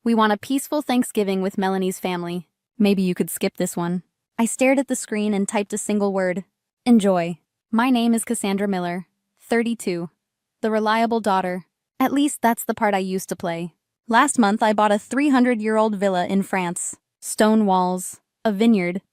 We want a peaceful Thanksgiving with Melanie's family. Maybe you could skip this one. I stared at the screen and typed a single word. Enjoy. My name is Cassandra Miller, 32. The reliable daughter. At least that's the part I used to play. Last month I bought a 300-year-old villa in France. Stone walls, a vineyard,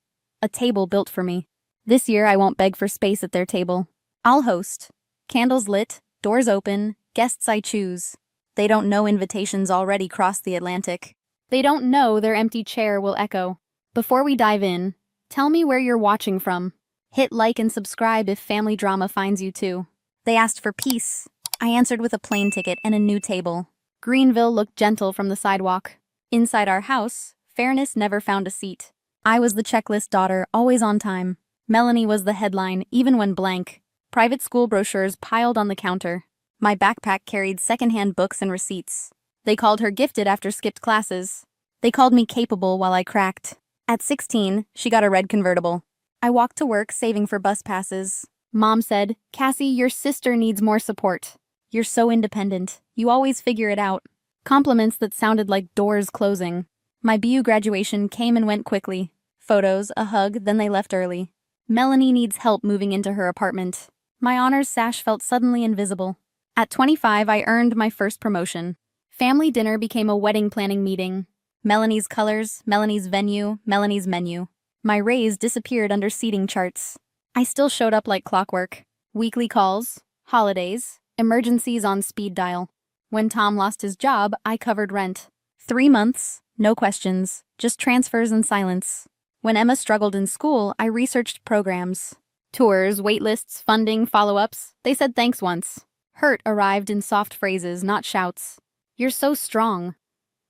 a table built for me. This year I won't beg for space at their table. I'll host. Candles lit, doors open, guests I choose. They don't know invitations already crossed the Atlantic. They don't know their empty chair will echo. Before we dive in, tell me where you're watching from. Hit like and subscribe if family drama finds you too. They asked for peace. I answered with a plane ticket and a new table. Greenville looked gentle from the sidewalk. Inside our house, fairness never found a seat. I was the checklist daughter, always on time. Melanie was the headline, even when blank. Private school brochures piled on the counter. My backpack carried secondhand books and receipts. They called her gifted after skipped classes. They called me capable while I cracked. At 16, she got a red convertible. I walked to work saving for bus passes. Mom said, "Cassie, your sister needs more support. You're so independent. You always figure it out." Compliments that sounded like doors closing. My BU graduation came and went quickly. Photos, a hug, then they left early. Melanie needs help moving into her apartment. My honors sash felt suddenly invisible. At 25, I earned my first promotion. Family dinner became a wedding planning meeting. Melanie's colors, Melanie's venue, Melanie's menu. My raise disappeared under seating charts. I still showed up like clockwork. Weekly calls, holidays, emergencies on speed dial. When Tom lost his job, I covered rent. 3 months, no questions, just transfers and silence. When Emma struggled in school, I researched programs. Tours, waitlists, funding, follow-ups. They said thanks once. Hurt arrived in soft phrases, not shouts. "You're so strong.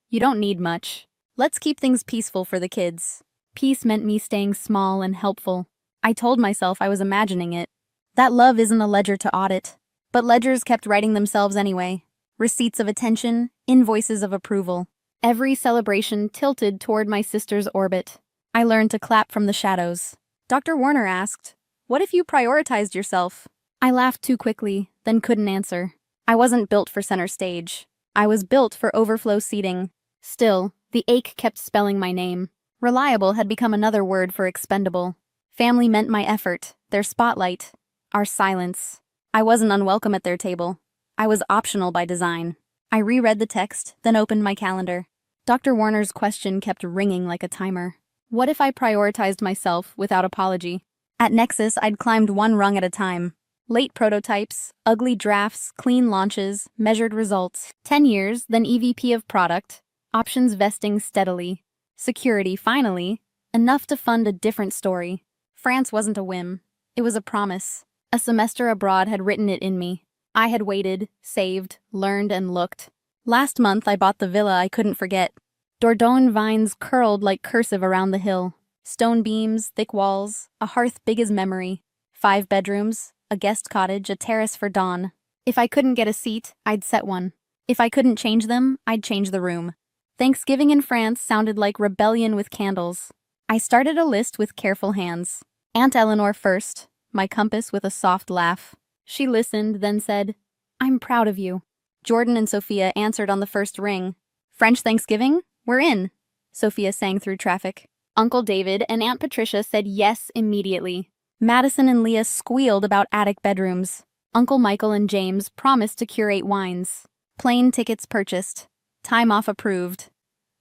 You don't need much. Let's keep things peaceful for the kids." Peace meant me staying small and helpful. I told myself I was imagining it. That love isn't a ledger to audit. But ledgers kept writing themselves anyway. Receipts of attention, invoices of approval. Every celebration tilted toward my sister's orbit. I learned to clap from the shadows. Dr. Warner asked, "What if you prioritized yourself?" I laughed too quickly, then couldn't answer. I wasn't built for center stage. I was built for overflow seating. Still, the ache kept spelling my name. Reliable had become another word for expendable. Family meant my effort, their spotlight, our silence. I wasn't unwelcome at their table. I was optional by design. I reread the text, then opened my calendar. Dr. Warner's question kept ringing like a timer. What if I prioritized myself without apology? At Nexus, I'd climbed one rung at a time. Late prototypes, ugly drafts, clean launches, measured results. 10 years, then EVP of product. Options vesting steadily. Security, finally. Enough to fund a different story. France wasn't a whim. It was a promise. A semester abroad had written it in me. I had waited, saved, learned, and looked. Last month, I bought the villa I couldn't forget. Dordogne vines curled like cursive around the hill. Stone beams, thick walls, a hearth big as memory. 5 bedrooms, a guest cottage, a terrace for Dawn. If I couldn't get a seat, I'd set one. If I couldn't change them, I'd change the room. Thanksgiving in France sounded like rebellion with candles. I started a list with careful hands. Aunt Eleanor first, my compass with a soft laugh. She listened, then said, "I'm proud of you." Jordan and Sophia answered on the first ring. "French Thanksgiving? We're in," Sophia sang through traffic. Uncle David and Aunt Patricia said yes immediately. Madison and Leah squealed about attic bedrooms. Uncle Michael and James promised to curate wines. Plane tickets purchased. Time off approved.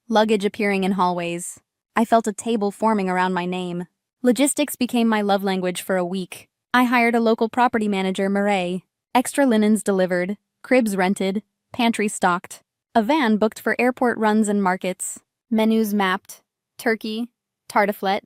Luggage appearing in hallways. I felt a table forming around my name. Logistics became my love language for a week. I hired a local property manager, Murray. Extra linens delivered, cribs rented, pantry stocked. A van booked for airport runs and markets. Menus mapped. Turkey, tartiflette,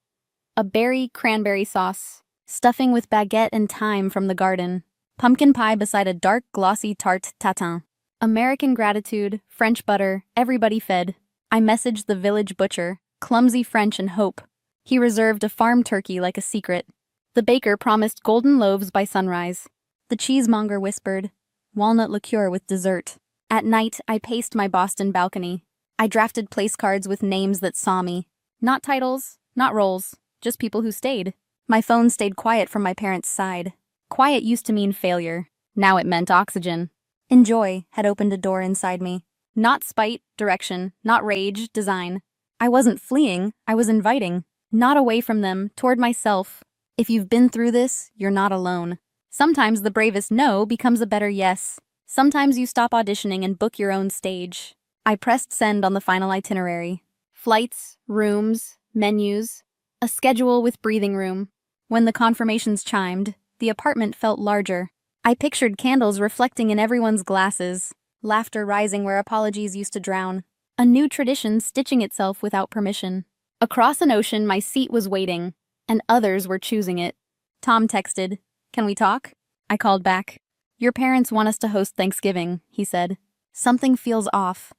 a berry cranberry sauce, stuffing with baguette and thyme from the garden, pumpkin pie beside a dark glossy tarte tatin. American gratitude, French butter, everybody fed. I messaged the village butcher, clumsy French and hope. He reserved a farm turkey like a secret. The baker promised golden loaves by sunrise. The cheesemonger whispered, walnut liqueur with dessert. At night, I paced my Boston balcony. I drafted place cards with names that saw me. Not titles, not roles, just people who stayed. My phone stayed quiet from my parents' side. Quiet used to mean failure. Now it meant oxygen. Enjoy had opened a door inside me. Not spite, direction, not rage, design. I wasn't fleeing, I was inviting. Not away from them, toward myself. If you've been through this, you're not alone. Sometimes the bravest no becomes a better yes. Sometimes you stop auditioning and book your own stage. I pressed send on the final itinerary. Flights, rooms, menus, a schedule with breathing room. When the confirmations chimed, the apartment felt larger. I pictured candles reflecting in everyone's glasses, laughter rising where apologies used to drown. A new tradition stitching itself without permission. Across an ocean, my seat was waiting, and others were choosing it. Tom texted, "Can we talk?" I called back. "Your parents want us to host Thanksgiving," he said. "Something feels off.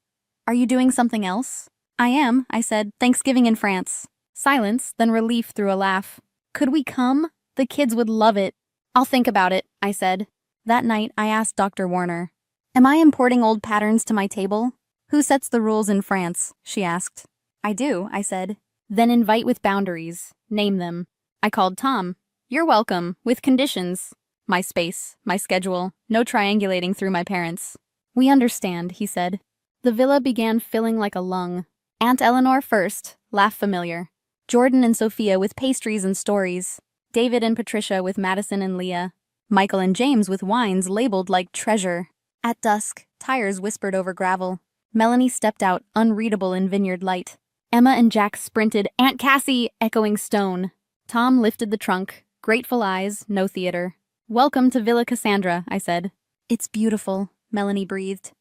Are you doing something else?" "I am," I said. "Thanksgiving in France." Silence, then relief through a laugh. "Could we come? The kids would love it." "I'll think about it," I said. That night, I asked Dr. Warner, "Am I importing old patterns to my table?" "Who sets the rules in France?" she asked. "I do," I said. "Then invite with boundaries. Name them." I called Tom. "You're welcome, with conditions. My space, my schedule, no triangulating through my parents." "We understand," he said. The villa began filling like a lung. Aunt Eleanor first, laugh familiar. Jordan and Sophia with pastries and stories. David and Patricia with Madison and Leah. Michael and James with wines labeled like treasure. At dusk, tires whispered over gravel. Melanie stepped out, unreadable in vineyard light. Emma and Jack sprinted, "Aunt Cassie!" echoing stone. Tom lifted the trunk, grateful eyes, no theater. "Welcome to Villa Cassandra," I said. "It's beautiful," Melanie breathed.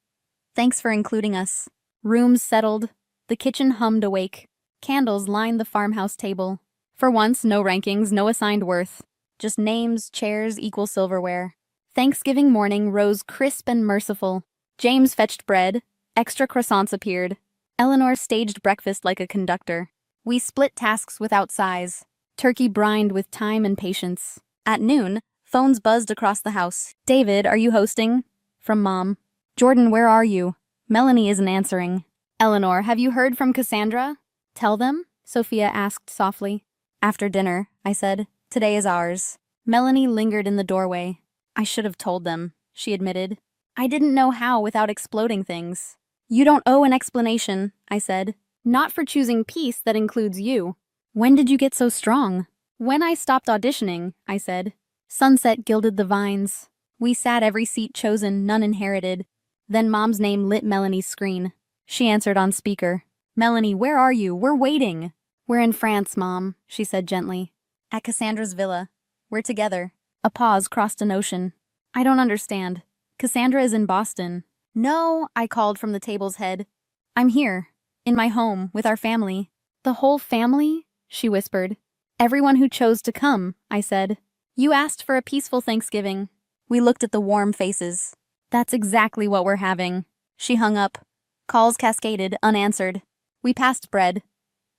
"Thanks for including us." Rooms settled. The kitchen hummed awake. Candles lined the farmhouse table. For once, no rankings, no assigned worth. Just names, chairs, equal silverware. Thanksgiving morning rose crisp and merciful. James fetched bread. Extra croissants appeared. Eleanor staged breakfast like a conductor. We split tasks without size. Turkey brined with time and patience. At noon, phones buzzed across the house. "David, are you hosting?" From Mom. "Jordan, where are you?" Melanie isn't answering. "Eleanor, have you heard from Cassandra?" "Tell them?" Sophia asked softly. "After dinner," I said. "Today is ours." Melanie lingered in the doorway. "I should have told them," she admitted. "I didn't know how without exploding things." "You don't owe an explanation," I said. "Not for choosing peace that includes you." "When did you get so strong?" "When I stopped auditioning," I said. Sunset gilded the vines. We sat every seat chosen, none inherited. Then Mom's name lit Melanie's screen. She answered on speaker. "Melanie, where are you? We're waiting." "We're in France, Mom," she said gently. "At Cassandra's villa. We're together." A pause crossed an ocean. "I don't understand. Cassandra is in Boston." "No," I called from the table's head. "I'm here. In my home, with our family." "The whole family?" she whispered. "Everyone who chose to come," I said. "You asked for a peaceful Thanksgiving." We looked at the warm faces. "That's exactly what we're having." She hung up. Calls cascaded, unanswered. We passed bread.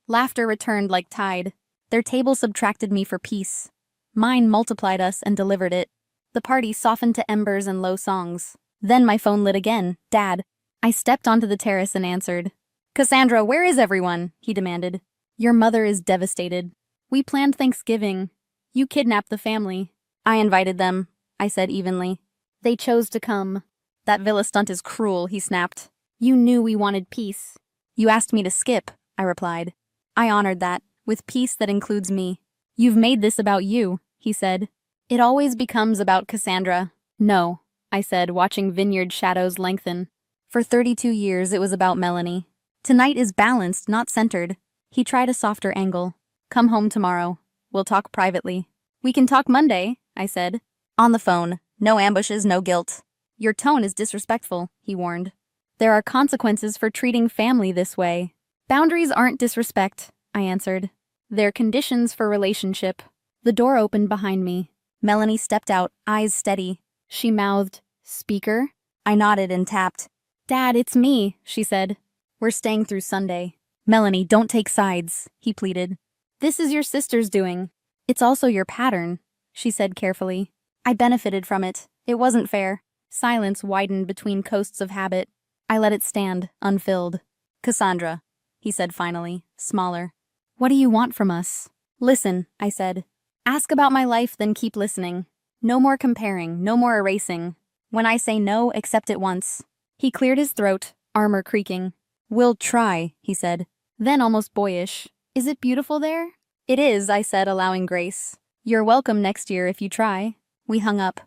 Laughter returned like tide. Their table subtracted me for peace. Mine multiplied us and delivered it. The party softened to embers and low songs. Then my phone lit again. "Dad." I stepped onto the terrace and answered. "Cassandra, where is everyone?" he demanded. "Your mother is devastated. We planned Thanksgiving. You kidnapped the family." "I invited them," I said evenly. "They chose to come." "That villa stunt is cruel," he snapped. "You knew we wanted peace." "You asked me to skip," I replied. "I honored that, with peace that includes me." "You've made this about you," he said. "It always becomes about Cassandra." "No," I said, watching vineyard shadows lengthen. "For 32 years, it was about Melanie. Tonight is balanced, not centered." He tried a softer angle. "Come home tomorrow. We'll talk privately." "We can talk Monday," I said. "On the phone. No ambushes, no guilt." "Your tone is disrespectful," he warned. "There are consequences for treating family this way." "Boundaries aren't disrespect," I answered. "They're conditions for relationship." The door opened behind me. Melanie stepped out, eyes steady. She mouthed, "Speaker?" I nodded and tapped. "Dad, it's me," she said. "We're staying through Sunday." "Melanie, don't take sides," he pleaded. "This is your sister's doing. It's also your pattern," she said carefully. "I benefited from it. It wasn't fair." Silence widened between coasts of habit. I let it stand, unfilled. "Cassandra," he said finally, smaller. "What do you want from us?" "Listen," I said. "Ask about my life, then keep listening. No more comparing, no more erasing. When I say no, accept it once." He cleared his throat, armor creaking. "We'll try," he said. Then almost boyish, "Is it beautiful there?" "It is," I said, allowing grace. "You're welcome next year if you try." We hung up.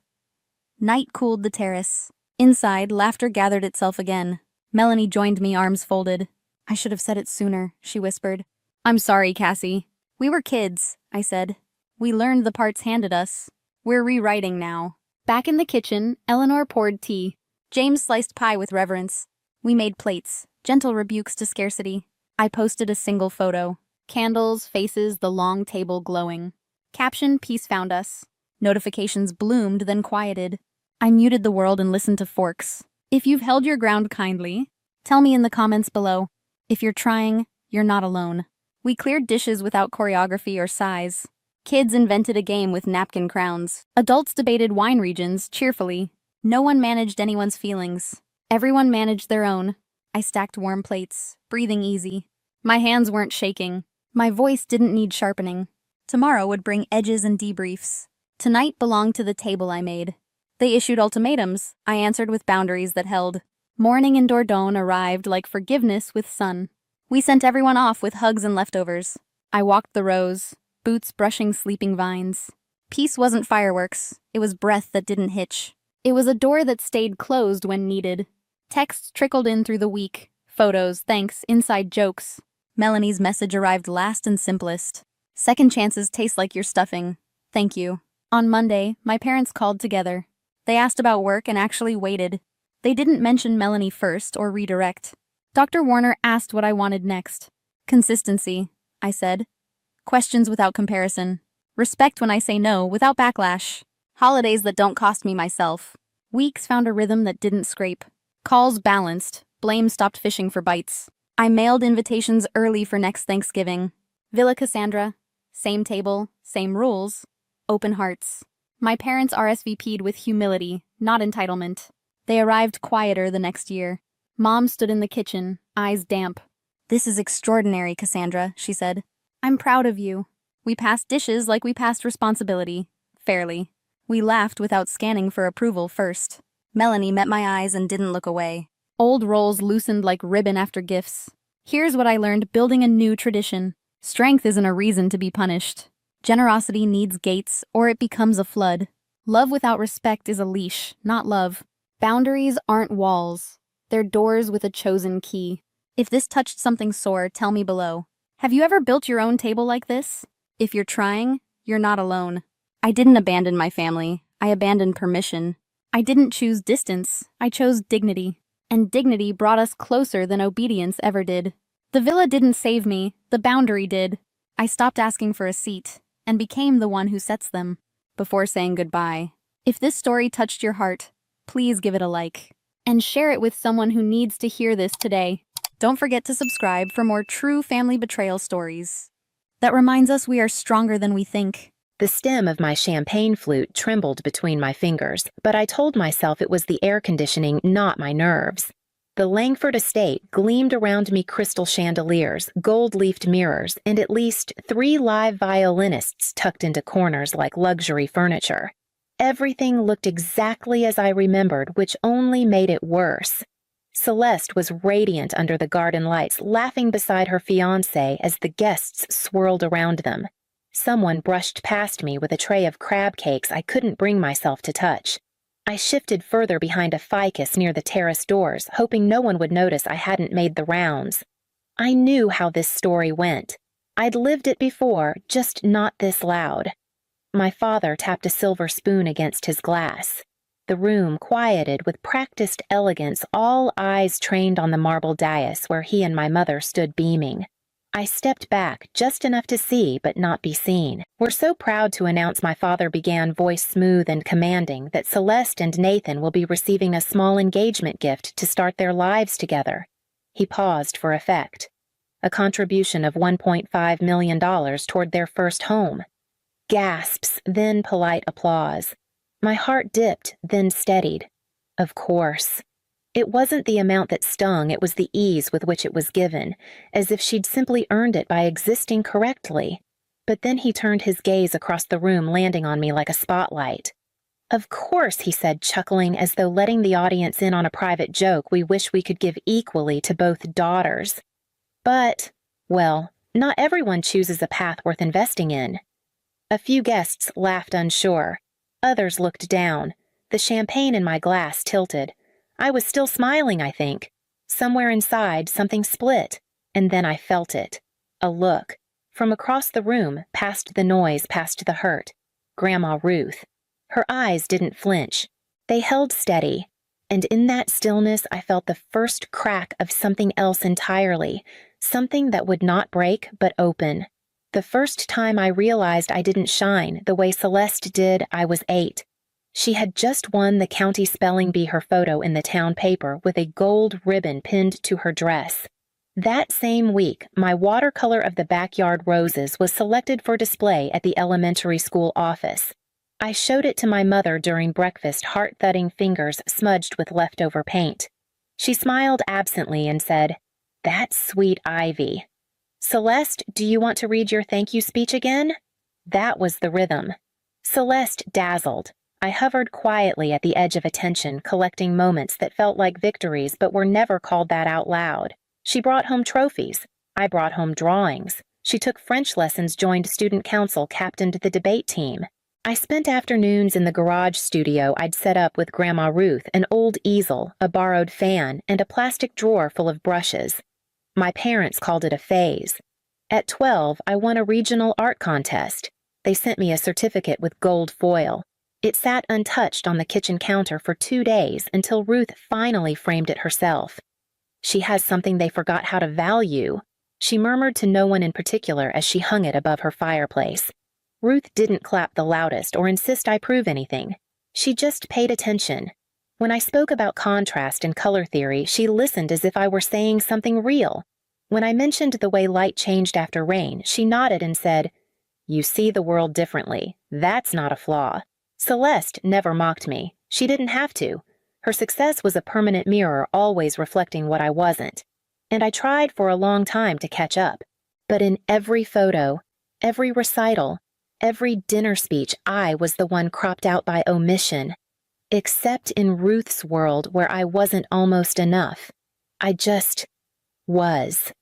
Night cooled the terrace. Inside, laughter gathered itself again. Melanie joined me, arms folded. "I should have said it sooner," she whispered. "I'm sorry, Cassie." "We were kids," I said. "We learned the parts handed us. We're rewriting now." Back in the kitchen, Eleanor poured tea. James sliced pie with reverence. We made plates, gentle rebukes to scarcity. I posted a single photo. Candles, faces, the long table glowing. Caption, "Peace found us." Notifications bloomed, then quieted. I muted the world and listened to forks. If you've held your ground kindly, tell me in the comments below. If you're trying, you're not alone. We cleared dishes without choreography or size. Kids invented a game with napkin crowns. Adults debated wine regions cheerfully. No one managed anyone's feelings. Everyone managed their own. I stacked warm plates, breathing easy. My hands weren't shaking. My voice didn't need sharpening. Tomorrow would bring edges and debriefs. Tonight belonged to the table I made. They issued ultimatums. I answered with boundaries that held. Morning in Dordogne arrived like forgiveness with sun. We sent everyone off with hugs and leftovers. I walked the rows, boots brushing sleeping vines. Peace wasn't fireworks. It was breath that didn't hitch. It was a door that stayed closed when needed. Texts trickled in through the week. Photos, thanks, inside jokes. Melanie's message arrived last and simplest. "Second chances taste like your stuffing. Thank you." On Monday, my parents called together. They asked about work and actually waited. They didn't mention Melanie first or redirect. Dr. Warner asked what I wanted next. "Consistency," I said. "Questions without comparison. Respect when I say no, without backlash. Holidays that don't cost me myself." Weeks found a rhythm that didn't scrape. Calls balanced. Blame stopped fishing for bites. I mailed invitations early for next Thanksgiving. Villa Cassandra. Same table, same rules. Open hearts. My parents RSVP'd with humility, not entitlement. They arrived quieter the next year. Mom stood in the kitchen, eyes damp. "This is extraordinary, Cassandra," she said. "I'm proud of you." We passed dishes like we passed responsibility. Fairly. We laughed without scanning for approval first. Melanie met my eyes and didn't look away. Old roles loosened like ribbon after gifts. Here's what I learned building a new tradition. Strength isn't a reason to be punished. Generosity needs gates, or it becomes a flood. Love without respect is a leash, not love. Boundaries aren't walls. They're doors with a chosen key. If this touched something sore, tell me below. Have you ever built your own table like this? If you're trying, you're not alone. I didn't abandon my family. I abandoned permission. I didn't choose distance. I chose dignity. And dignity brought us closer than obedience ever did. The villa didn't save me. The boundary did. I stopped asking for a seat and became the one who sets them. Before saying goodbye, if this story touched your heart, please give it a like. And share it with someone who needs to hear this today. Don't forget to subscribe for more true family betrayal stories. That reminds us we are stronger than we think. The stem of my champagne flute trembled between my fingers, but I told myself it was the air conditioning, not my nerves. The Langford estate gleamed around me crystal chandeliers, gold-leafed mirrors, and at least 3 live violinists tucked into corners like luxury furniture. Everything looked exactly as I remembered, which only made it worse. Celeste was radiant under the garden lights, laughing beside her fiancé as the guests swirled around them. Someone brushed past me with a tray of crab cakes I couldn't bring myself to touch. I shifted further behind a ficus near the terrace doors, hoping no one would notice I hadn't made the rounds. I knew how this story went. I'd lived it before, just not this loud. My father tapped a silver spoon against his glass. The room quieted with practiced elegance, all eyes trained on the marble dais where he and my mother stood beaming. I stepped back, just enough to see but not be seen. "We're so proud to announce," my father began, voice smooth and commanding, "that Celeste and Nathan will be receiving a small engagement gift to start their lives together." He paused for effect. A contribution of $1.5 million toward their first home. Gasps, then polite applause. My heart dipped, then steadied. Of course. It wasn't the amount that stung, it was the ease with which it was given, as if she'd simply earned it by existing correctly. But then he turned his gaze across the room, landing on me like a spotlight. "Of course," he said, chuckling as though letting the audience in on a private joke we wish we could give equally to both daughters. But, well, not everyone chooses a path worth investing in. A few guests laughed unsure. Others looked down. The champagne in my glass tilted. I was still smiling, I think. Somewhere inside, something split. And then I felt it. A look. From across the room, past the noise, past the hurt. Grandma Ruth. Her eyes didn't flinch. They held steady. And in that stillness, I felt the first crack of something else entirely. Something that would not break, but open. The first time I realized I didn't shine the way Celeste did, I was 8. She had just won the county spelling bee her photo in the town paper with a gold ribbon pinned to her dress. That same week, my watercolor of the backyard roses was selected for display at the elementary school office. I showed it to my mother during breakfast, heart-thudding fingers smudged with leftover paint. She smiled absently and said, "That's sweet Ivy. Celeste, do you want to read your thank you speech again?" That was the rhythm. Celeste dazzled. I hovered quietly at the edge of attention, collecting moments that felt like victories but were never called that out loud. She brought home trophies. I brought home drawings. She took French lessons, joined student council, captained the debate team. I spent afternoons in the garage studio I'd set up with Grandma Ruth, an old easel, a borrowed fan, and a plastic drawer full of brushes. My parents called it a phase. At 12, I won a regional art contest. They sent me a certificate with gold foil. It sat untouched on the kitchen counter for 2 days until Ruth finally framed it herself. "She has something they forgot how to value," she murmured to no one in particular as she hung it above her fireplace. Ruth didn't clap the loudest or insist I prove anything. She just paid attention. When I spoke about contrast and color theory, she listened as if I were saying something real. When I mentioned the way light changed after rain, she nodded and said, "You see the world differently. That's not a flaw." Celeste never mocked me. She didn't have to. Her success was a permanent mirror, always reflecting what I wasn't. And I tried for a long time to catch up. But in every photo, every recital, every dinner speech, I was the one cropped out by omission. Except in Ruth's world where I wasn't almost enough. I just was.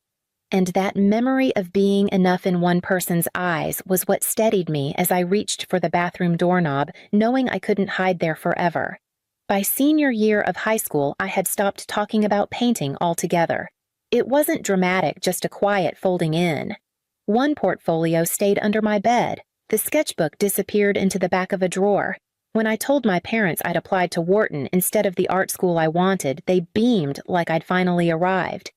And that memory of being enough in one person's eyes was what steadied me as I reached for the bathroom doorknob, knowing I couldn't hide there forever. By senior year of high school, I had stopped talking about painting altogether. It wasn't dramatic, just a quiet folding in. One portfolio stayed under my bed. The sketchbook disappeared into the back of a drawer. When I told my parents I'd applied to Wharton instead of the art school I wanted, they beamed like I'd finally arrived.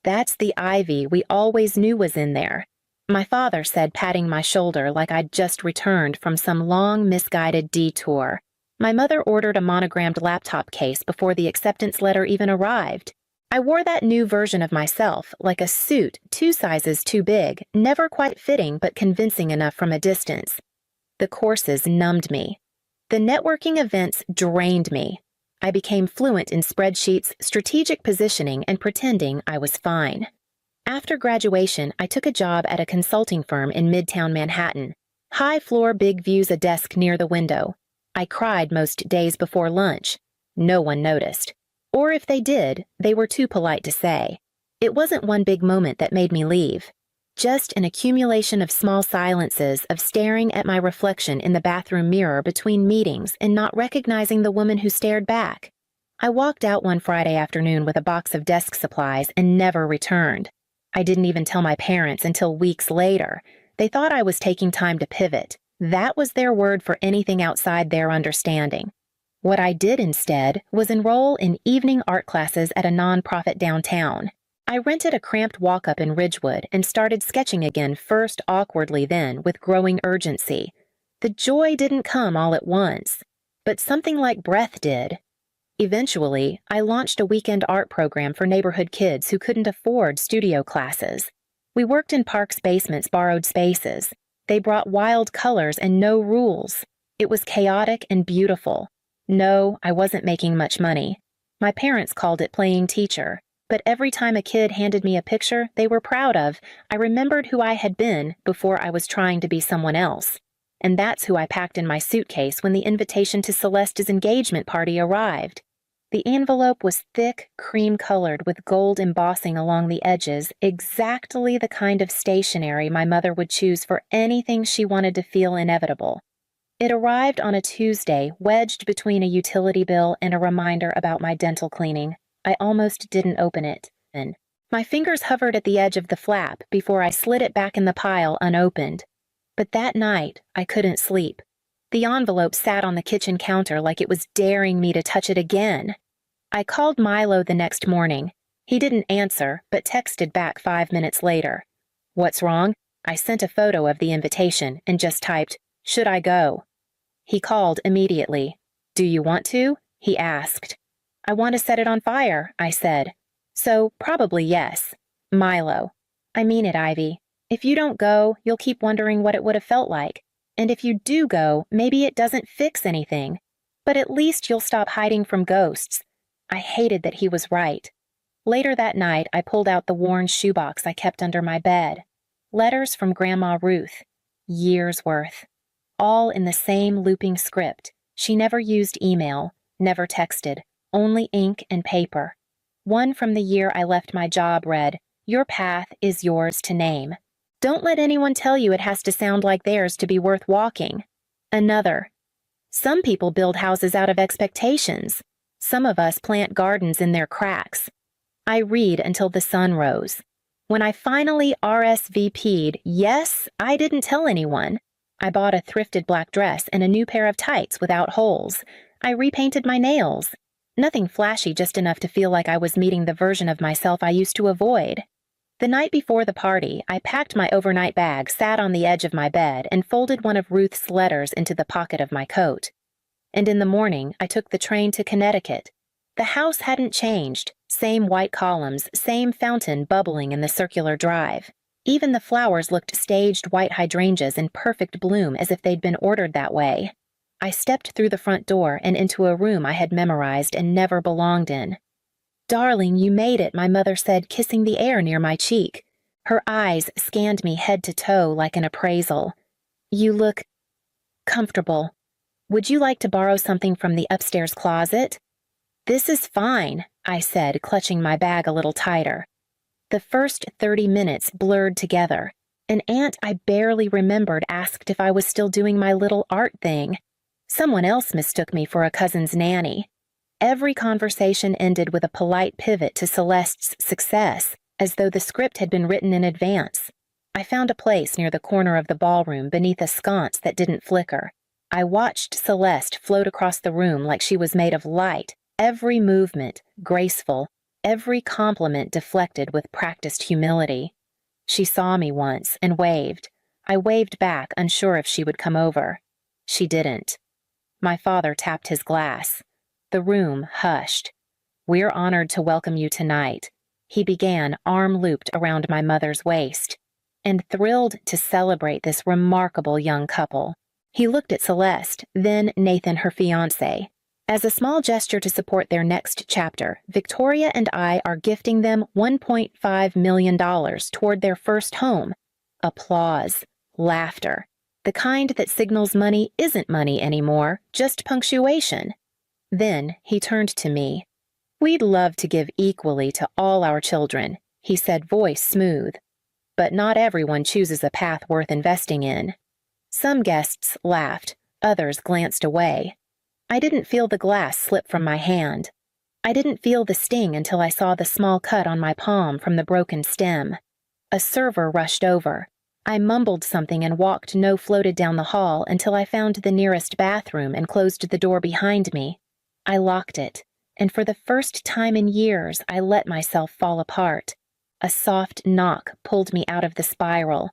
"That's the Ivy we always knew was in there," my father said, patting my shoulder like I'd just returned from some long, misguided detour. My mother ordered a monogrammed laptop case before the acceptance letter even arrived. I wore that new version of myself, like a suit 2 sizes too big, never quite fitting but convincing enough from a distance. The courses numbed me. The networking events drained me. I became fluent in spreadsheets, strategic positioning, and pretending I was fine. After graduation, I took a job at a consulting firm in Midtown Manhattan. High floor, big views, a desk near the window. I cried most days before lunch. No one noticed. Or if they did, they were too polite to say. It wasn't one big moment that made me leave. Just an accumulation of small silences of staring at my reflection in the bathroom mirror between meetings and not recognizing the woman who stared back. I walked out one Friday afternoon with a box of desk supplies and never returned. I didn't even tell my parents until weeks later. They thought I was taking time to pivot. That was their word for anything outside their understanding. What I did instead was enroll in evening art classes at a nonprofit downtown. I rented a cramped walk-up in Ridgewood and started sketching again, first awkwardly, then with growing urgency. The joy didn't come all at once, but something like breath did. Eventually, I launched a weekend art program for neighborhood kids who couldn't afford studio classes. We worked in parks' basements, borrowed spaces. They brought wild colors and no rules. It was chaotic and beautiful. No, I wasn't making much money. My parents called it playing teacher. But every time a kid handed me a picture they were proud of, I remembered who I had been before I was trying to be someone else. and that's who I packed in my suitcase when the invitation to Celeste's engagement party arrived. The envelope was thick, cream-colored with gold embossing along the edges, exactly the kind of stationery my mother would choose for anything she wanted to feel inevitable. It arrived on a Tuesday, wedged between a utility bill and a reminder about my dental cleaning. I almost didn't open it. My fingers hovered at the edge of the flap before I slid it back in the pile unopened. But that night, I couldn't sleep. The envelope sat on the kitchen counter like it was daring me to touch it again. I called Milo the next morning. He didn't answer, but texted back 5 minutes later. "What's wrong?" I sent a photo of the invitation and just typed, "Should I go?" He called immediately. "Do you want to?" he asked. "I want to set it on fire," I said. "So, probably yes." Milo. "I mean it, Ivy. If you don't go, you'll keep wondering what it would have felt like. And if you do go, maybe it doesn't fix anything. But at least you'll stop hiding from ghosts." I hated that he was right. Later that night, I pulled out the worn shoebox I kept under my bed. Letters from Grandma Ruth. Years worth. All in the same looping script. She never used email, never texted, only ink and paper. One from the year I left my job read, "Your path is yours to name. Don't let anyone tell you it has to sound like theirs to be worth walking." Another, "Some people build houses out of expectations. Some of us plant gardens in their cracks." I read until the sun rose. When I finally RSVP'd, yes, I didn't tell anyone. I bought a thrifted black dress and a new pair of tights without holes. I repainted my nails. Nothing flashy, just enough to feel like I was meeting the version of myself I used to avoid. The night before the party, I packed my overnight bag, sat on the edge of my bed, and folded one of Ruth's letters into the pocket of my coat. And in the morning, I took the train to Connecticut. The house hadn't changed. Same white columns, same fountain bubbling in the circular drive. Even the flowers looked staged white hydrangeas in perfect bloom, as if they'd been ordered that way. I stepped through the front door and into a room I had memorized and never belonged in. "Darling, you made it," my mother said, kissing the air near my cheek. Her eyes scanned me head to toe like an appraisal. "You look comfortable. Would you like to borrow something from the upstairs closet?" "This is fine," I said, clutching my bag a little tighter. The first 30 minutes blurred together. An aunt I barely remembered asked if I was still doing my little art thing. Someone else mistook me for a cousin's nanny. Every conversation ended with a polite pivot to Celeste's success, as though the script had been written in advance. I found a place near the corner of the ballroom beneath a sconce that didn't flicker. I watched Celeste float across the room like she was made of light, every movement graceful, every compliment deflected with practiced humility. She saw me once and waved. I waved back, unsure if she would come over. She didn't. My father tapped his glass. The room hushed. "We're honored to welcome you tonight," he began, arm looped around my mother's waist, "and thrilled to celebrate this remarkable young couple." He looked at Celeste, then Nathan, her fiancé. "As a small gesture to support their next chapter, Victoria and I are gifting them $1.5 million toward their first home." Applause. Laughter. The kind that signals money isn't money anymore, just punctuation. Then he turned to me. "We'd love to give equally to all our children," he said, voice smooth. "But not everyone chooses a path worth investing in." Some guests laughed, others glanced away. I didn't feel the glass slip from my hand. I didn't feel the sting until I saw the small cut on my palm from the broken stem. A server rushed over. I mumbled something and walked no-floated down the hall until I found the nearest bathroom and closed the door behind me. I locked it, and for the first time in years, I let myself fall apart. A soft knock pulled me out of the spiral.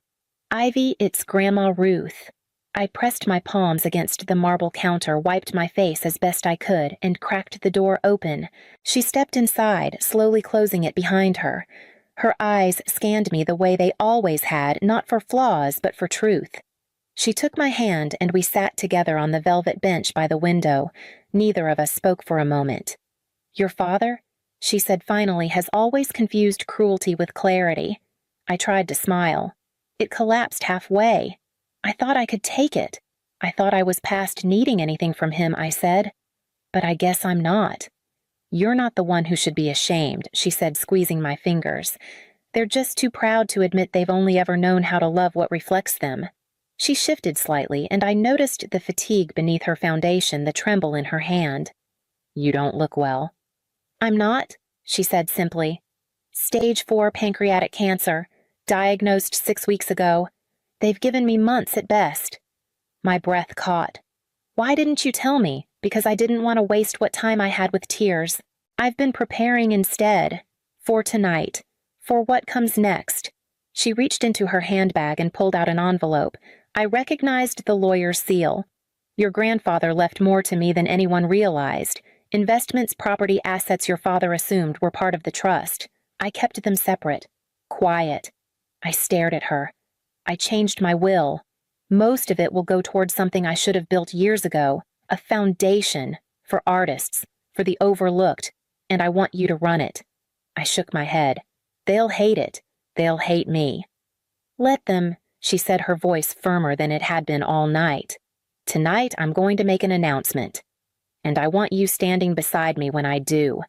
"Ivy, it's Grandma Ruth." I pressed my palms against the marble counter, wiped my face as best I could, and cracked the door open. She stepped inside, slowly closing it behind her. Her eyes scanned me the way they always had, not for flaws, but for truth. She took my hand, and we sat together on the velvet bench by the window. Neither of us spoke for a moment. "Your father," she said finally, "has always confused cruelty with clarity." I tried to smile. It collapsed halfway. I thought I could take it. I thought I was past needing anything from him, I said. But I guess I'm not. You're not the one who should be ashamed, she said, squeezing my fingers. They're just too proud to admit they've only ever known how to love what reflects them. She shifted slightly, and I noticed the fatigue beneath her foundation, the tremble in her hand. You don't look well. I'm not, she said simply. Stage 4 pancreatic cancer, diagnosed 6 weeks ago. They've given me months at best. My breath caught. Why didn't you tell me? Because I didn't want to waste what time I had with tears. I've been preparing instead. For tonight. For what comes next. She reached into her handbag and pulled out an envelope. I recognized the lawyer's seal. Your grandfather left more to me than anyone realized. Investments, property, assets your father assumed were part of the trust. I kept them separate. Quiet. I stared at her. I changed my will. Most of it will go towards something I should have built years ago. A foundation for artists, for the overlooked, and I want you to run it. I shook my head. They'll hate it. They'll hate me. Let them, she said, her voice firmer than it had been all night. Tonight I'm going to make an announcement. And I want you standing beside me when I do.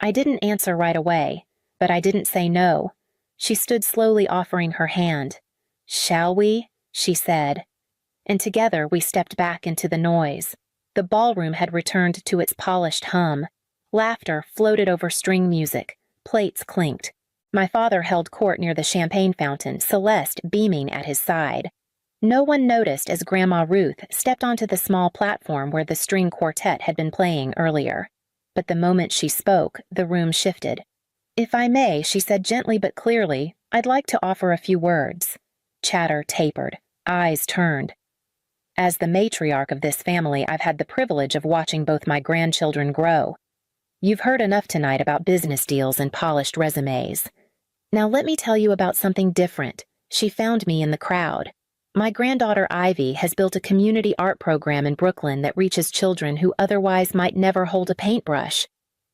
I didn't answer right away, but I didn't say no. She stood slowly offering her hand. Shall we? She said. And together we stepped back into the noise. The ballroom had returned to its polished hum. Laughter floated over string music. Plates clinked. My father held court near the champagne fountain, Celeste beaming at his side. No one noticed as Grandma Ruth stepped onto the small platform where the string quartet had been playing earlier. But the moment she spoke, the room shifted. If I may, she said gently but clearly, I'd like to offer a few words. Chatter tapered. Eyes turned. As the matriarch of this family, I've had the privilege of watching both my grandchildren grow. You've heard enough tonight about business deals and polished resumes. Now let me tell you about something different. She found me in the crowd. My granddaughter Ivy has built a community art program in Brooklyn that reaches children who otherwise might never hold a paintbrush.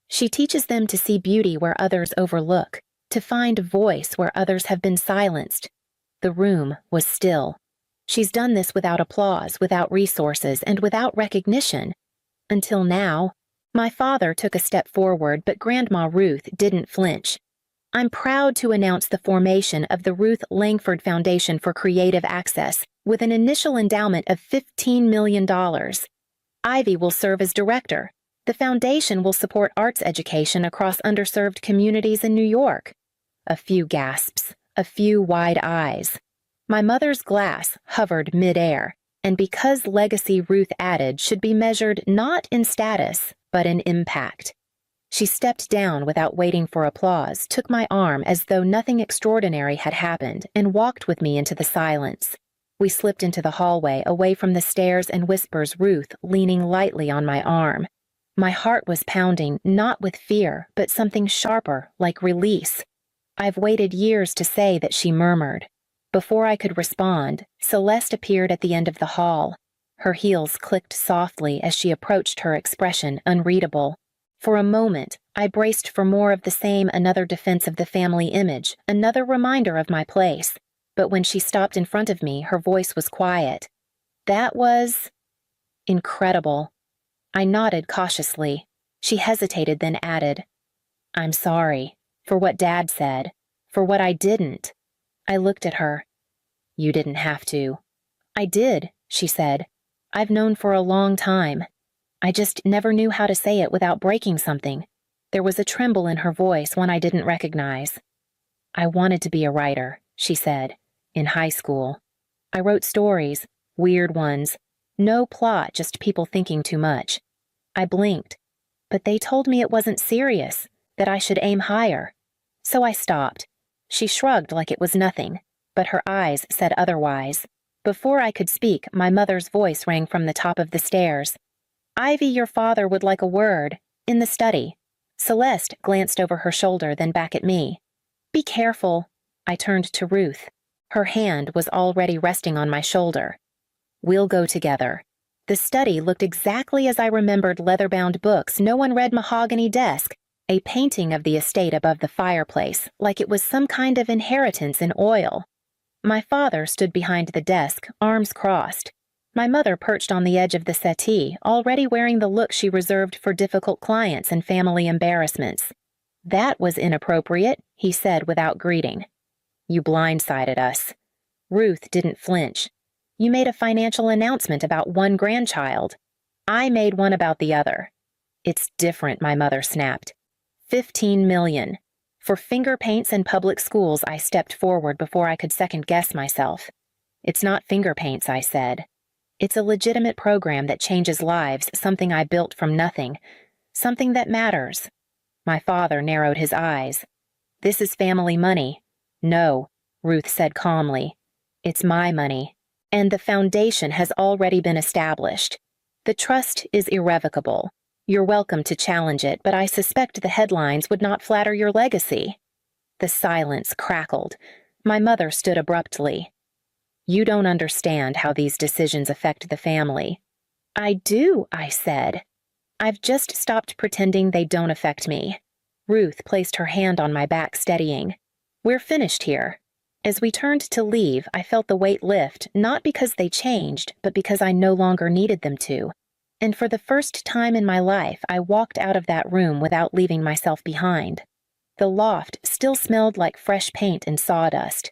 She teaches them to see beauty where others overlook, to find voice where others have been silenced. The room was still. She's done this without applause, without resources, and without recognition. Until now. My father took a step forward, but Grandma Ruth didn't flinch. I'm proud to announce the formation of the Ruth Langford Foundation for Creative Access with an initial endowment of $15 million. Ivy will serve as director. The foundation will support arts education across underserved communities in New York. A few gasps, a few wide eyes. My mother's glass hovered midair, and because legacy, Ruth added, should be measured not in status, but in impact. She stepped down without waiting for applause, took my arm as though nothing extraordinary had happened, and walked with me into the silence. We slipped into the hallway, away from the stares and whispers, Ruth leaning lightly on my arm. My heart was pounding, not with fear, but something sharper, like release. I've waited years to say that, she murmured. Before I could respond, Celeste appeared at the end of the hall. Her heels clicked softly as she approached, her expression unreadable. For a moment, I braced for more of the same, another defense of the family image, another reminder of my place. But when she stopped in front of me, her voice was quiet. That was incredible. I nodded cautiously. She hesitated, then added, I'm sorry, for what Dad said, for what I didn't. I looked at her. You didn't have to. I did, she said. I've known for a long time. I just never knew how to say it without breaking something. There was a tremble in her voice, one I didn't recognize. I wanted to be a writer, she said, in high school. I wrote stories, weird ones. No plot, just people thinking too much. I blinked, but they told me it wasn't serious, that I should aim higher. So I stopped. She shrugged like it was nothing, but her eyes said otherwise. Before I could speak, my mother's voice rang from the top of the stairs. Ivy, your father would like a word. In the study. Celeste glanced over her shoulder, then back at me. Be careful. I turned to Ruth. Her hand was already resting on my shoulder. We'll go together. The study looked exactly as I remembered, leather-bound books, no one read, mahogany desk, a painting of the estate above the fireplace, like it was some kind of inheritance in oil. My father stood behind the desk, arms crossed. My mother perched on the edge of the settee, already wearing the look she reserved for difficult clients and family embarrassments. "That was inappropriate," he said without greeting. "You blindsided us." Ruth didn't flinch. "You made a financial announcement about one grandchild. I made one about the other." "It's different," my mother snapped. 15 million. For finger paints and public schools, I stepped forward before I could second-guess myself. "It's not finger paints," I said. "It's a legitimate program that changes lives, something I built from nothing. Something that matters." My father narrowed his eyes. "This is family money." "No," Ruth said calmly. "It's my money. And the foundation has already been established. The trust is irrevocable. You're welcome to challenge it, but I suspect the headlines would not flatter your legacy." The silence crackled. My mother stood abruptly. "You don't understand how these decisions affect the family." "I do," I said. "I've just stopped pretending they don't affect me." Ruth placed her hand on my back, steadying. "We're finished here." As we turned to leave, I felt the weight lift, not because they changed, but because I no longer needed them to. And for the first time in my life, I walked out of that room without leaving myself behind. The loft still smelled like fresh paint and sawdust.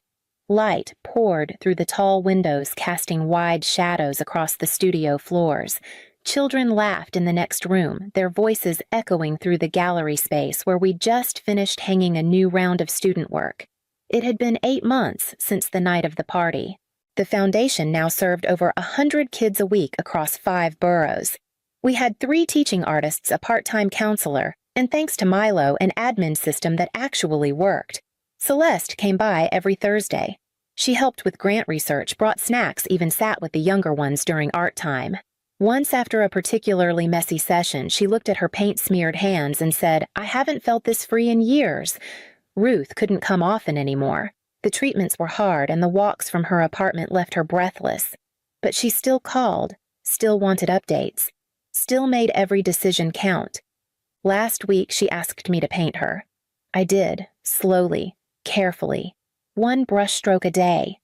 Light poured through the tall windows, casting wide shadows across the studio floors. Children laughed in the next room, their voices echoing through the gallery space where we'd just finished hanging a new round of student work. It had been 8 months since the night of the party. The foundation now served over 100 kids a week across 5 boroughs. We had 3 teaching artists, a part-time counselor, and thanks to Milo, an admin system that actually worked. Celeste came by every Thursday. She helped with grant research, brought snacks, even sat with the younger ones during art time. Once, after a particularly messy session, she looked at her paint-smeared hands and said, "I haven't felt this free in years." Ruth couldn't come often anymore. The treatments were hard, and the walks from her apartment left her breathless. But she still called, still wanted updates, still made every decision count. Last week, she asked me to paint her. I did, slowly, carefully, one brushstroke a day.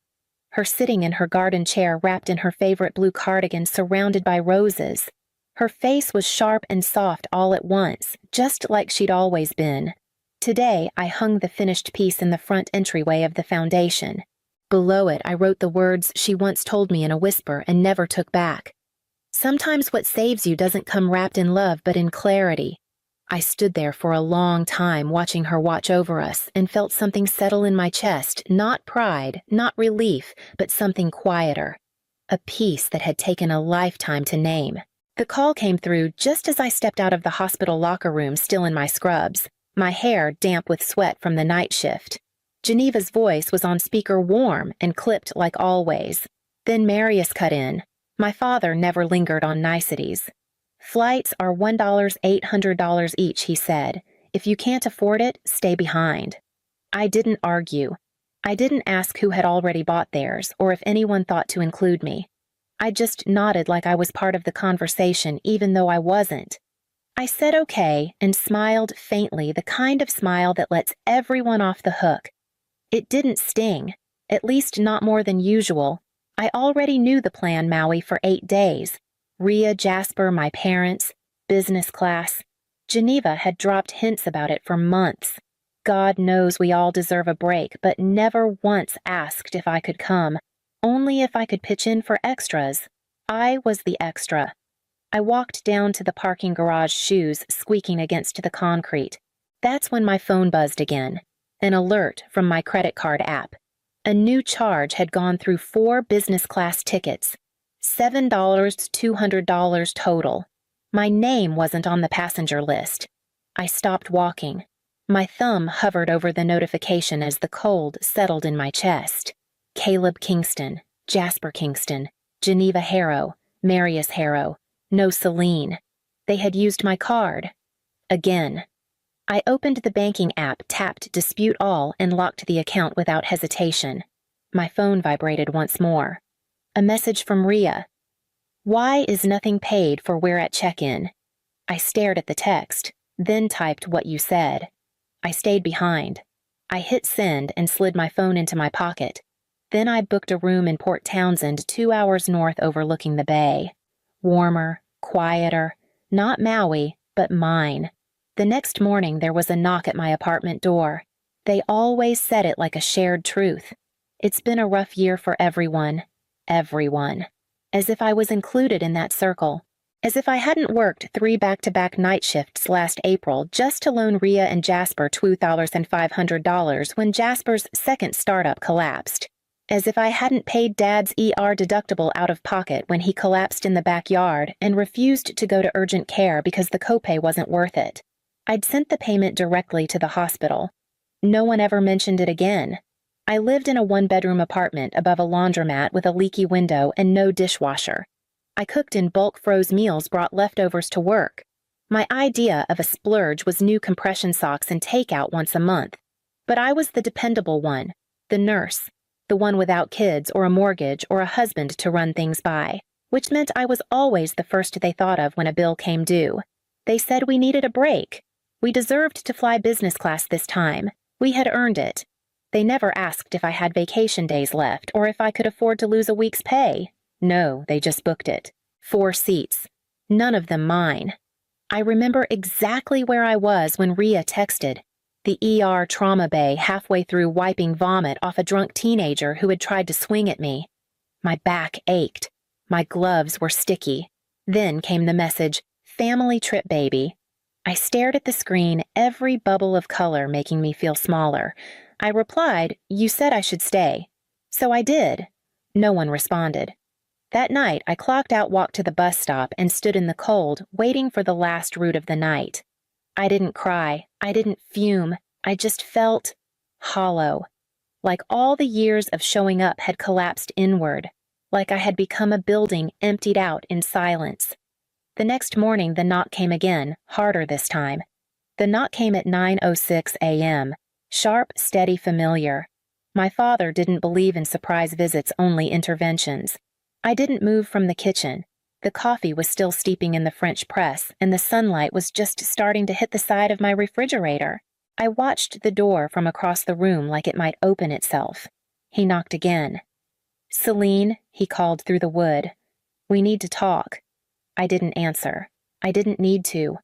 Her sitting in her garden chair wrapped in her favorite blue cardigan surrounded by roses. Her face was sharp and soft all at once, just like she'd always been. Today, I hung the finished piece in the front entryway of the foundation. Below it, I wrote the words she once told me in a whisper and never took back. "Sometimes what saves you doesn't come wrapped in love, but in clarity." I stood there for a long time watching her watch over us and felt something settle in my chest, not pride, not relief, but something quieter. A peace that had taken a lifetime to name. The call came through just as I stepped out of the hospital locker room, still in my scrubs, my hair damp with sweat from the night shift. Geneva's voice was on speaker, warm and clipped like always. Then Marius cut in. My father never lingered on niceties. "Flights are $1, $800 each," he said. "If you can't afford it, stay behind." I didn't argue. I didn't ask who had already bought theirs, or if anyone thought to include me. I just nodded like I was part of the conversation, even though I wasn't. I said okay and smiled faintly, the kind of smile that lets everyone off the hook. It didn't sting, at least not more than usual. I already knew the plan, Maui, for 8 days. Rhea, Jasper, my parents, business class. Geneva had dropped hints about it for months. God knows we all deserve a break, but never once asked if I could come, only if I could pitch in for extras. I was the extra. I walked down to the parking garage, shoes squeaking against the concrete. That's when my phone buzzed again. An alert from my credit card app. A new charge had gone through 4 business class tickets. $7, $200 total. My name wasn't on the passenger list. I stopped walking. My thumb hovered over the notification as the cold settled in my chest. Caleb Kingston, Jasper Kingston, Geneva Harrow, Marius Harrow, no Celine. They had used my card. Again. I opened the banking app, tapped Dispute All, and locked the account without hesitation. My phone vibrated once more. A message from Rhea. "Why is nothing paid for we're at check-in?" I stared at the text, then typed what you said. I stayed behind. I hit send and slid my phone into my pocket. Then I booked a room in Port Townsend 2 hours north overlooking the bay. Warmer, quieter, not Maui, but mine. The next morning there was a knock at my apartment door. They always said it like a shared truth. It's been a rough year for everyone. Everyone. As if I was included in that circle. As if I hadn't worked 3 back-to-back night shifts last April just to loan Rhea and Jasper $2,500 when Jasper's second startup collapsed. As if I hadn't paid Dad's ER deductible out of pocket when he collapsed in the backyard and refused to go to urgent care because the copay wasn't worth it. I'd sent the payment directly to the hospital. No one ever mentioned it again. I lived in a 1-bedroom apartment above a laundromat with a leaky window and no dishwasher. I cooked in bulk froze meals, brought leftovers to work. My idea of a splurge was new compression socks and takeout once a month. But I was the dependable one, the nurse, the one without kids or a mortgage or a husband to run things by, which meant I was always the first they thought of when a bill came due. They said we needed a break. We deserved to fly business class this time. We had earned it. They never asked if I had vacation days left or if I could afford to lose a week's pay. No, they just booked it. 4 seats. None of them mine. I remember exactly where I was when Rhea texted. The ER trauma bay halfway through wiping vomit off a drunk teenager who had tried to swing at me. My back ached. My gloves were sticky. Then came the message, "Family trip, baby." I stared at the screen, every bubble of color making me feel smaller. I replied, "You said I should stay." So I did. No one responded. That night, I clocked out, walked to the bus stop, and stood in the cold, waiting for the last route of the night. I didn't cry. I didn't fume. I just felt hollow. Like all the years of showing up had collapsed inward. Like I had become a building emptied out in silence. The next morning, the knock came again, harder this time. The knock came at 9:06 a.m., sharp, steady, familiar. My father didn't believe in surprise visits, only interventions. I didn't move from the kitchen. The coffee was still steeping in the French press, and the sunlight was just starting to hit the side of my refrigerator. I watched the door from across the room like it might open itself. He knocked again. "Celine," he called through the wood. "We need to talk." I didn't answer. I didn't need to.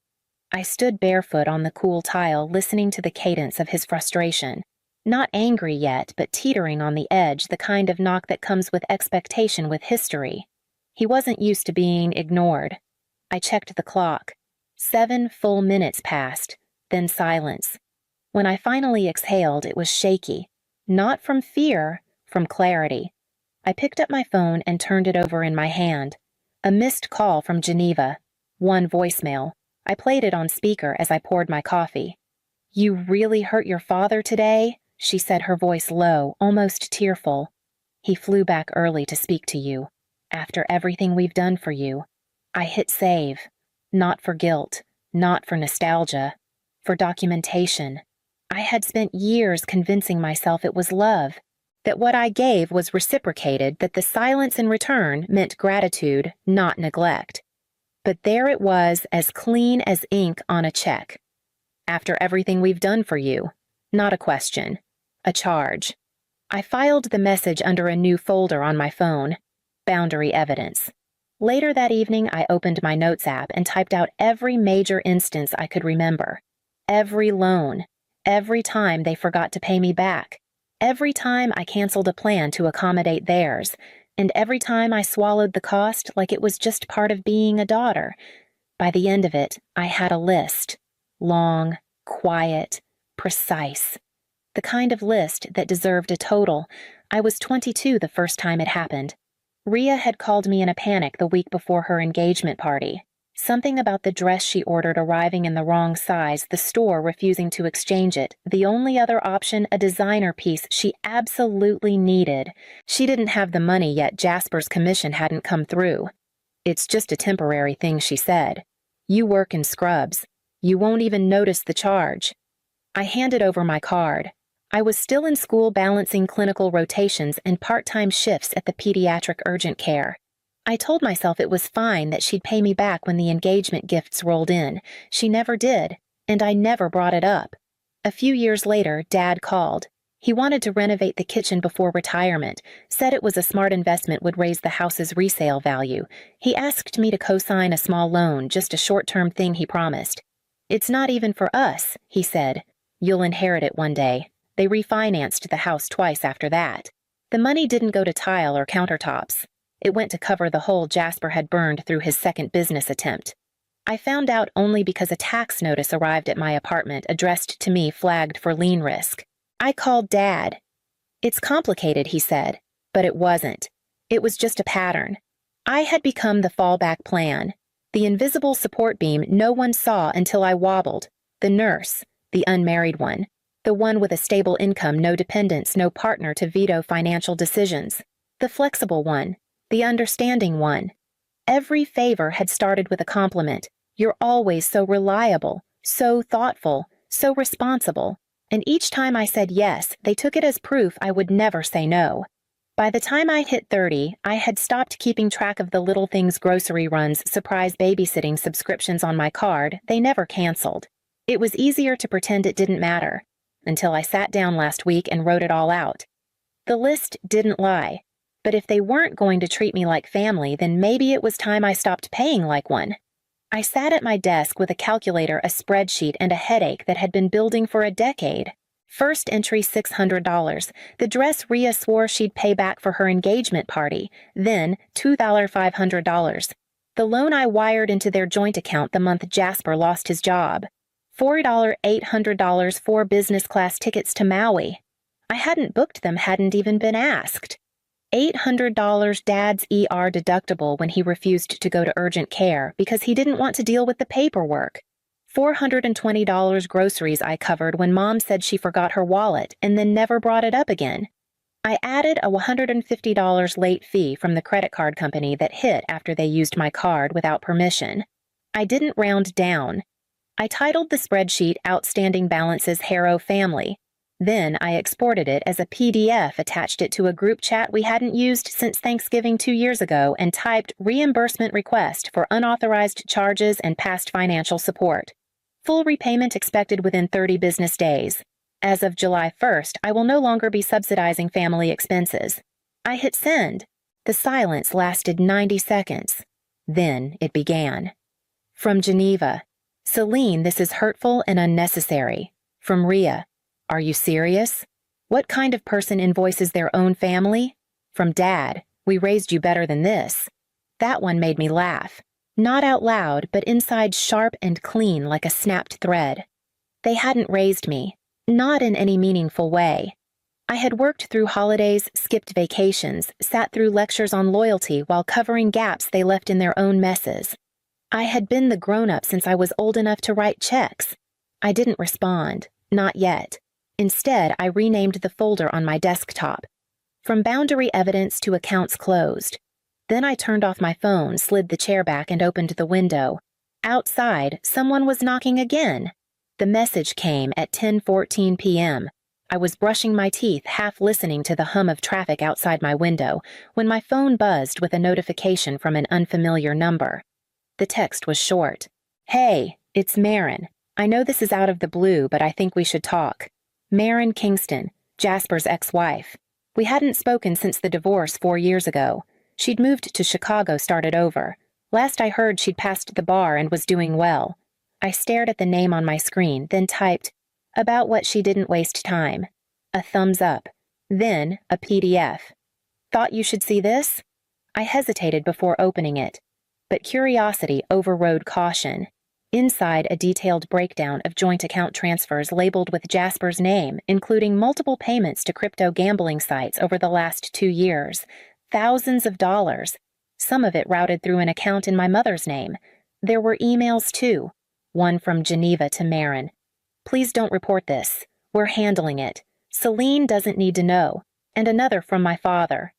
I stood barefoot on the cool tile, listening to the cadence of his frustration. Not angry yet, but teetering on the edge, the kind of knock that comes with expectation with history. He wasn't used to being ignored. I checked the clock. 7 full minutes passed, then silence. When I finally exhaled, it was shaky. Not from fear, from clarity. I picked up my phone and turned it over in my hand. A missed call from Geneva. 1 voicemail. I played it on speaker as I poured my coffee. "You really hurt your father today?" she said, her voice low, almost tearful. "He flew back early to speak to you. After everything we've done for you." I hit save. Not for guilt, not for nostalgia, for documentation. I had spent years convincing myself it was love, that what I gave was reciprocated, that the silence in return meant gratitude, not neglect. But there it was, as clean as ink on a check. "After everything we've done for you." Not a question. A charge. I filed the message under a new folder on my phone. Boundary evidence. Later that evening, I opened my notes app and typed out every major instance I could remember. Every loan. Every time they forgot to pay me back. Every time I canceled a plan to accommodate theirs. And every time I swallowed the cost like it was just part of being a daughter. By the end of it, I had a list. Long, quiet, precise. The kind of list that deserved a total. I was 22 the first time it happened. Rhea had called me in a panic the week before her engagement party. Something about the dress she ordered arriving in the wrong size, the store refusing to exchange it, the only other option a designer piece she absolutely needed. She didn't have the money yet. Jasper's commission hadn't come through. "It's just a temporary thing," she said. "You work in scrubs. You won't even notice the charge." I handed over my card. I was still in school balancing clinical rotations and part-time shifts at the pediatric urgent care. I told myself it was fine, that she'd pay me back when the engagement gifts rolled in. She never did, and I never brought it up. A few years later, Dad called. He wanted to renovate the kitchen before retirement, said it was a smart investment would raise the house's resale value. He asked me to co-sign a small loan, just a short-term thing he promised. "It's not even for us," he said. "You'll inherit it one day." They refinanced the house twice after that. The money didn't go to tile or countertops. It went to cover the hole Jasper had burned through his second business attempt. I found out only because a tax notice arrived at my apartment addressed to me flagged for lien risk. I called Dad. "It's complicated," he said, but it wasn't. It was just a pattern. I had become the fallback plan, the invisible support beam no one saw until I wobbled, the nurse, the unmarried one, the one with a stable income, no dependents, no partner to veto financial decisions, the flexible one, the understanding one. Every favor had started with a compliment. "You're always so reliable, so thoughtful, so responsible." And each time I said yes, they took it as proof I would never say no. By the time I hit 30, I had stopped keeping track of the little things: grocery runs, surprise babysitting subscriptions on my card. They never canceled. It was easier to pretend it didn't matter, until I sat down last week and wrote it all out. The list didn't lie, but if they weren't going to treat me like family, then maybe it was time I stopped paying like one. I sat at my desk with a calculator, a spreadsheet, and a headache that had been building for a decade. First entry, $600, the dress Rhea swore she'd pay back for her engagement party, then $2,500. The loan I wired into their joint account the month Jasper lost his job. $800 for business class tickets to Maui. I hadn't booked them, hadn't even been asked. $800 Dad's ER deductible when he refused to go to urgent care because he didn't want to deal with the paperwork. $420 groceries I covered when Mom said she forgot her wallet and then never brought it up again. I added a $150 late fee from the credit card company that hit after they used my card without permission. I didn't round down. I titled the spreadsheet "Outstanding Balances Harrow Family." Then I exported it as a PDF, attached it to a group chat we hadn't used since Thanksgiving 2 years ago, and typed "Reimbursement request for unauthorized charges and past financial support. Full repayment expected within 30 business days. As of July 1st, I will no longer be subsidizing family expenses." I hit send. The silence lasted 90 seconds. Then it began. From Geneva. "Celine, this is hurtful and unnecessary." From Rhea. "Are you serious? What kind of person invoices their own family?" From Dad. "We raised you better than this." That one made me laugh. Not out loud, but inside sharp and clean like a snapped thread. They hadn't raised me. Not in any meaningful way. I had worked through holidays, skipped vacations, sat through lectures on loyalty while covering gaps they left in their own messes. I had been the grown-up since I was old enough to write checks. I didn't respond. Not yet. Instead, I renamed the folder on my desktop. From boundary evidence to accounts closed. Then I turned off my phone, slid the chair back, and opened the window. Outside, someone was knocking again. The message came at 10:14 p.m. I was brushing my teeth, half listening to the hum of traffic outside my window, when my phone buzzed with a notification from an unfamiliar number. The text was short. "Hey, it's Marin. I know this is out of the blue, but I think we should talk. Marin Kingston, Jasper's ex-wife. We hadn't spoken since the divorce 4 years ago. She'd moved to Chicago, started over. Last I heard, she'd passed the bar and was doing well." I stared at the name on my screen, then typed, "About what she didn't waste time." A thumbs up. Then a PDF. "Thought you should see this?" I hesitated before opening it, but curiosity overrode caution. Inside, a detailed breakdown of joint account transfers labeled with Jasper's name, including multiple payments to crypto gambling sites over the last 2 years. Thousands of dollars. Some of it routed through an account in my mother's name. There were emails, too. One from Geneva to Marin. "Please don't report this. We're handling it. Celine doesn't need to know." And another from my father.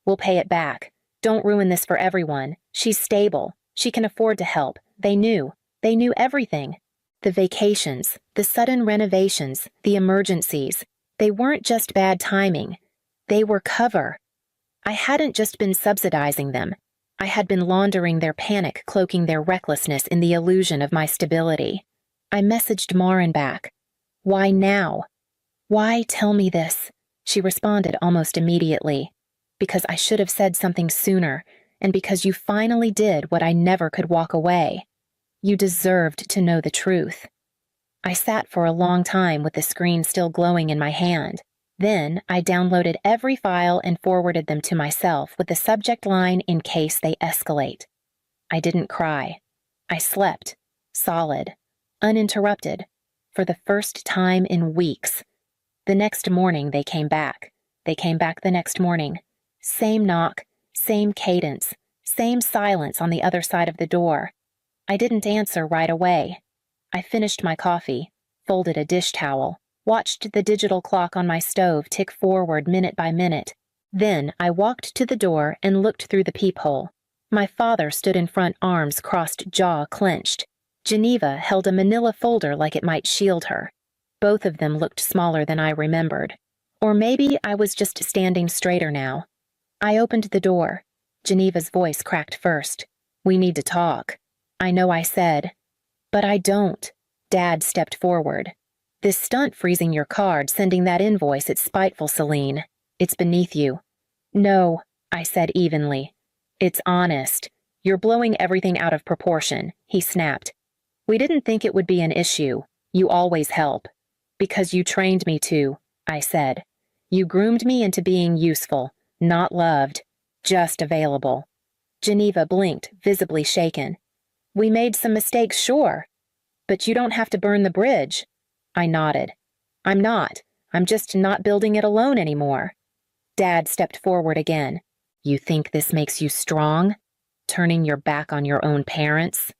"We'll pay it back. Don't ruin this for everyone. She's stable. She can afford to help. They knew. They knew everything. The vacations, the sudden renovations, the emergencies. They weren't just bad timing. They were cover. I hadn't just been subsidizing them. I had been laundering their panic, cloaking their recklessness in the illusion of my stability. I messaged Marin back. "Why now? Why tell me this? She responded almost immediately. Because I should have said something sooner, and because you finally did what I never could walk away. You deserved to know the truth. I sat for a long time with the screen still glowing in my hand. Then I downloaded every file and forwarded them to myself with the subject line in case they escalate. I didn't cry. I slept, solid, uninterrupted, for the first time in weeks. The next morning they came back. They came back the next morning. Same knock, same cadence, same silence on the other side of the door. I didn't answer right away. I finished my coffee, folded a dish towel, watched the digital clock on my stove tick forward minute by minute. Then I walked to the door and looked through the peephole. My father stood in front, arms crossed, jaw clenched. Geneva held a manila folder like it might shield her. Both of them looked smaller than I remembered. Or maybe I was just standing straighter now. I opened the door. Geneva's voice cracked first. "We need to talk." I know I said. "But I don't." Dad stepped forward. "This stunt freezing your card, sending that invoice, it's spiteful, Celine. It's beneath you." "No," I said evenly. "It's honest. You're blowing everything out of proportion," he snapped. "We didn't think it would be an issue. You always help." "Because you trained me to," I said. "You groomed me into being useful, not loved, just available." Geneva blinked, visibly shaken. "We made some mistakes, sure. But you don't have to burn the bridge." I nodded. "I'm not. I'm just not building it alone anymore." Dad stepped forward again. "You think this makes you strong? Turning your back on your own parents?"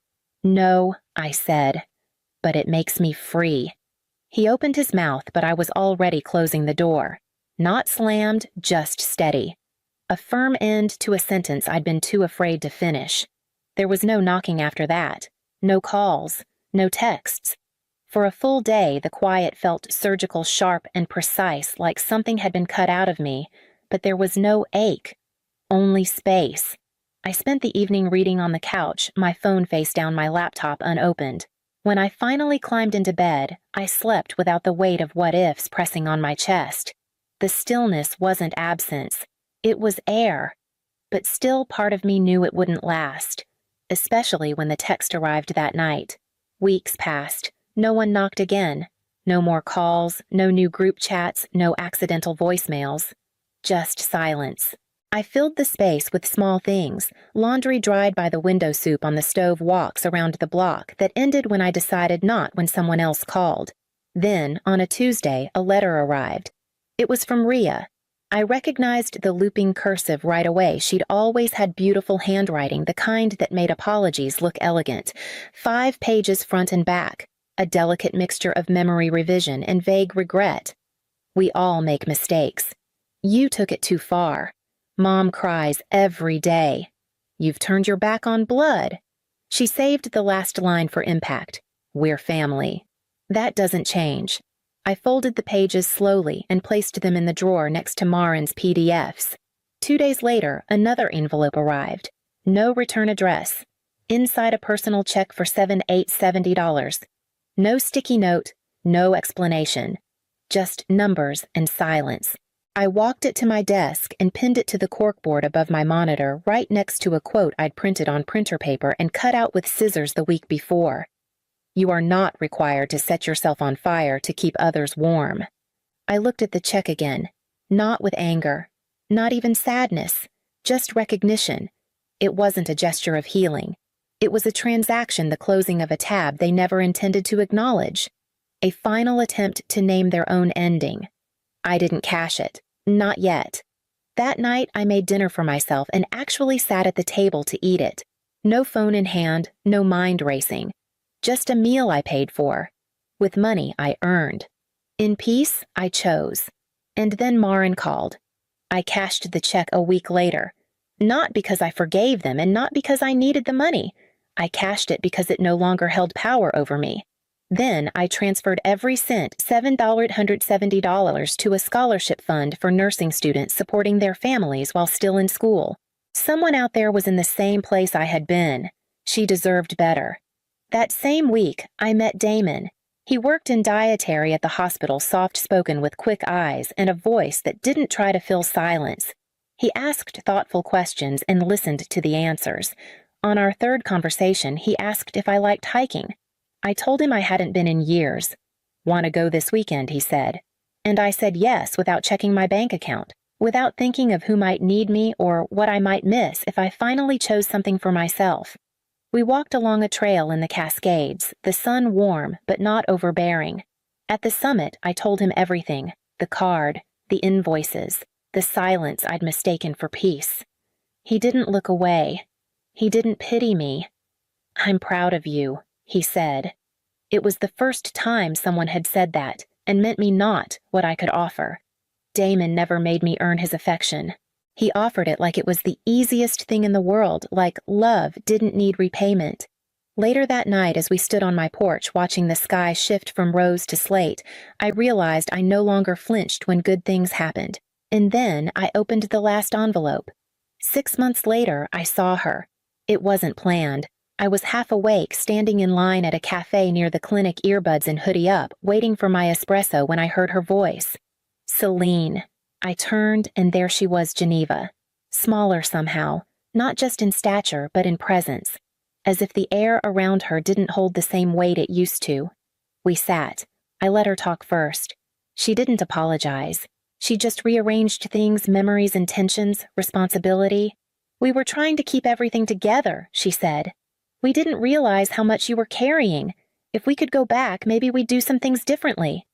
"No," I said. "But it makes me free." He opened his mouth, but I was already closing the door. Not slammed, just steady. A firm end to a sentence I'd been too afraid to finish. There was no knocking after that. No calls. No texts. For a full day, the quiet felt surgical, sharp, and precise, like something had been cut out of me, but there was no ache. Only space. I spent the evening reading on the couch, my phone face down, my laptop unopened. When I finally climbed into bed, I slept without the weight of what-ifs pressing on my chest. The stillness wasn't absence. It was air. But still part of me knew it wouldn't last, especially when the text arrived that night. Weeks passed. No one knocked again. No more calls, no new group chats, no accidental voicemails. Just silence. I filled the space with small things, laundry dried by the window soup on the stove, walks around the block that ended when I decided not when someone else called. Then, on a Tuesday, a letter arrived. It was from Rhea. I recognized the looping cursive right away. She'd always had beautiful handwriting, the kind that made apologies look elegant. 5 pages front and back, a delicate mixture of memory revision and vague regret. "We all make mistakes. You took it too far. Mom cries every day. You've turned your back on blood." She saved the last line for impact. "We're family." That doesn't change. I folded the pages slowly and placed them in the drawer next to Marin's PDFs. 2 days later, another envelope arrived. No return address. Inside a personal check for $770. No sticky note, no explanation. Just numbers and silence. I walked it to my desk and pinned it to the corkboard above my monitor, right next to a quote I'd printed on printer paper and cut out with scissors the week before. "You are not required to set yourself on fire to keep others warm." I looked at the check again, not with anger, not even sadness, just recognition. It wasn't a gesture of healing. It was a transaction, the closing of a tab they never intended to acknowledge. A final attempt to name their own ending. I didn't cash it. Not yet. That night, I made dinner for myself and actually sat at the table to eat it. No phone in hand, no mind racing. Just a meal I paid for. With money I earned. In peace, I chose. And then Marin called. I cashed the check a week later. Not because I forgave them and not because I needed the money. I cashed it because it no longer held power over me. Then I transferred every cent, $770, to a scholarship fund for nursing students supporting their families while still in school. Someone out there was in the same place I had been. She deserved better. That same week, I met Damon. He worked in dietary at the hospital, soft-spoken with quick eyes and a voice that didn't try to fill silence. He asked thoughtful questions and listened to the answers. On our third conversation, he asked if I liked hiking. I told him I hadn't been in years. "Want to go this weekend?" he said. And I said yes without checking my bank account, without thinking of who might need me or what I might miss if I finally chose something for myself. We walked along a trail in the Cascades, the sun warm but not overbearing. At the summit, I told him everything: the card, the invoices, the silence I'd mistaken for peace. He didn't look away. He didn't pity me. "I'm proud of you," he said. It was the first time someone had said that and meant me not what I could offer. Damon never made me earn his affection. He offered it like it was the easiest thing in the world, like love didn't need repayment. Later that night, as we stood on my porch watching the sky shift from rose to slate, I realized I no longer flinched when good things happened. And then I opened the last envelope. 6 months later, I saw her. It wasn't planned. I was half awake, standing in line at a cafe near the clinic, earbuds and hoodie up, waiting for my espresso when I heard her voice. Celine. I turned, and there she was, Geneva. Smaller somehow, not just in stature, but in presence, as if the air around her didn't hold the same weight it used to. We sat. I let her talk first. She didn't apologize. She just rearranged things, memories, intentions, responsibility. "We were trying to keep everything together," she said. "We didn't realize how much you were carrying. If we could go back, maybe we'd do some things differently."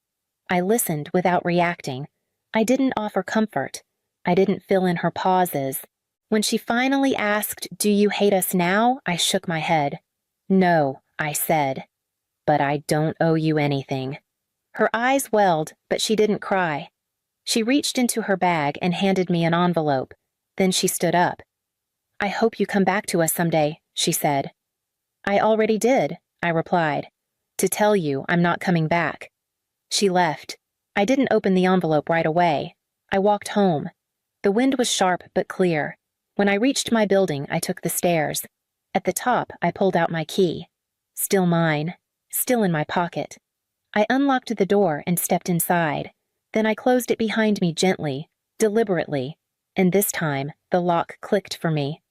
I listened without reacting. I didn't offer comfort. I didn't fill in her pauses. When she finally asked, "Do you hate us now?" I shook my head. "No," I said. "But I don't owe you anything." Her eyes welled, but she didn't cry. She reached into her bag and handed me an envelope. Then she stood up. "I hope you come back to us someday," she said. "I already did," I replied. "To tell you I'm not coming back." She left. I didn't open the envelope right away. I walked home. The wind was sharp but clear. When I reached my building, I took the stairs. At the top, I pulled out my key. Still mine. Still in my pocket. I unlocked the door and stepped inside. Then I closed it behind me gently, deliberately, and this time the lock clicked for me.